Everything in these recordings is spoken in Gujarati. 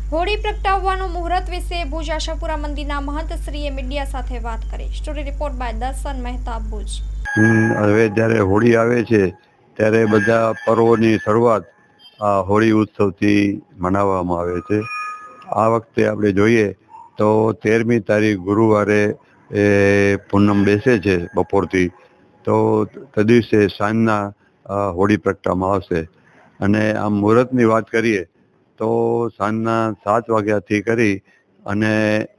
હોળી પ્રગટાવવાનું મુહૂર્ત વિશે ભુજ આશાપુરા મંદિરના મહંતશ્રીએ મીડિયા સાથે વાત કરી. સ્ટોરી રિપોર્ટ બાય દર્શન મહેતા, ભુજ. હવે જ્યારે હોળી આવે છે ત્યારે બધા પર્વોની શરૂઆત આ હોળી ઉત્સવથી મનાવવામાં આવે છે. આ વખતે આપણે જોઈએ તો 13મી તારીખ ગુરુવારે પૂનમ બેસે છે બપોરથી, તો તે દિવસે સાંજના હોળી પ્રગટાવવામાં આવશે. અને આમ મુહૂર્તની વાત કરીએ તો સાંજના 7 વાગ્યાથી કરી અને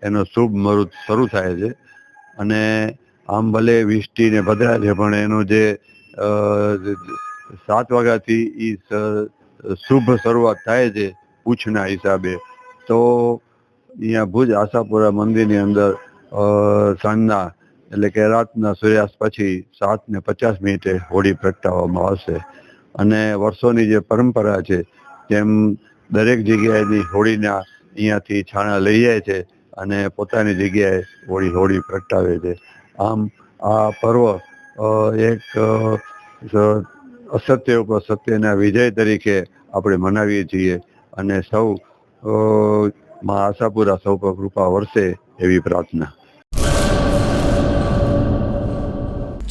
એનો શુભ મુહૂર્ત શરૂ થાય છે. અને આમ ભલે વિષ્ટિ ને ભદ્રા છે, પણ એનું જે 7 વાગ્યાથી એ શુભ શરૂઆત થાય છે પૂછના હિસાબે. તો અહીંયા ભુજ આશાપુરા મંદિરની અંદર સાંજના એટલે કે રાતના સૂર્યાસ્ત પછી 7:50 હોળી પ્રગટાવવામાં આવશે. અને વર્ષોની જે પરંપરા છે તેમ દરેક જગ્યાએની હોળીના અહીંયાથી છાણા લઈ જાય છે અને પોતાની જગ્યાએ હોળી પ્રગટાવે છે. આમ આ પર્વ એક અસત્ય ઉપર સત્યના વિજય તરીકે આપણે મનાવીએ છીએ. અને સૌ માં આશાપુરા સૌ પર કૃપા વરસે એવી પ્રાર્થના.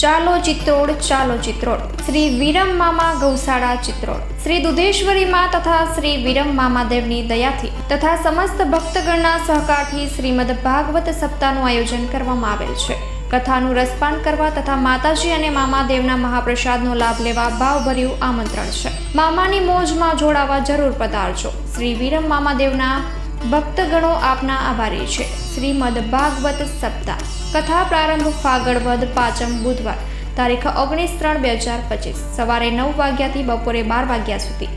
ચાલો ચિત્રોડ, ચાલો ચિત્રોડ. શ્રી વિરમ મામા ગૌશાળા ચિત્રોડ. શ્રી દુધેશ્વરી માં તથા શ્રી વિરમ મામાદેવની દયાથી તથા સમસ્ત ભક્તગણના સહકારથી શ્રીમદ ભાગવત સપ્તાહનું આયોજન કરવામાં આવેલ છે. કથાનું રસપાન કરવા તથા માતાજી અને મામાદેવના મહાપ્રસાદનો લાભ લેવા ભાવભર્યું આમંત્રણ છે. મામાની મોજમાં જોડાવા જરૂર પધારજો. શ્રી વિરમ મામાદેવના ભક્તગણો આપના આભારી છે. શ્રીમદ ભાગવત સપ્તાહ કથા પ્રારંભ ફાગણ વદ 5મ બુધવાર તારીખ 19/3/2025 સવારે 9 વાગ્યાથી બપોરે 12 વાગ્યા સુધી,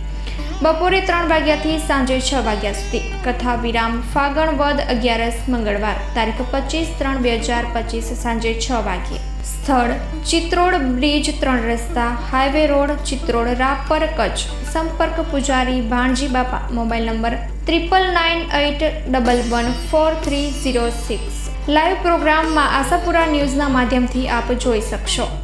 બપોરે 3 વાગ્યાથી સાંજે 6 વાગ્યા સુધી. કથા વિરામ ફાગણ વદ 11 મંગળવાર તારીખ 25/3/2025 સાંજે 6 વાગ્યે. સ્થળ ચિત્રોડ બ્રિજ 3 રસ્તા, હાઈવે રોડ, ચિત્રોડ, રાપર, કચ્છ. સંપર્ક પૂજારી ભાણજી બાપા. Mobile number 9998114306. લાઈવ પ્રોગ્રામમાં આશાપુરા ન્યૂઝના માધ્યમથી આપ જોઈ શકશો.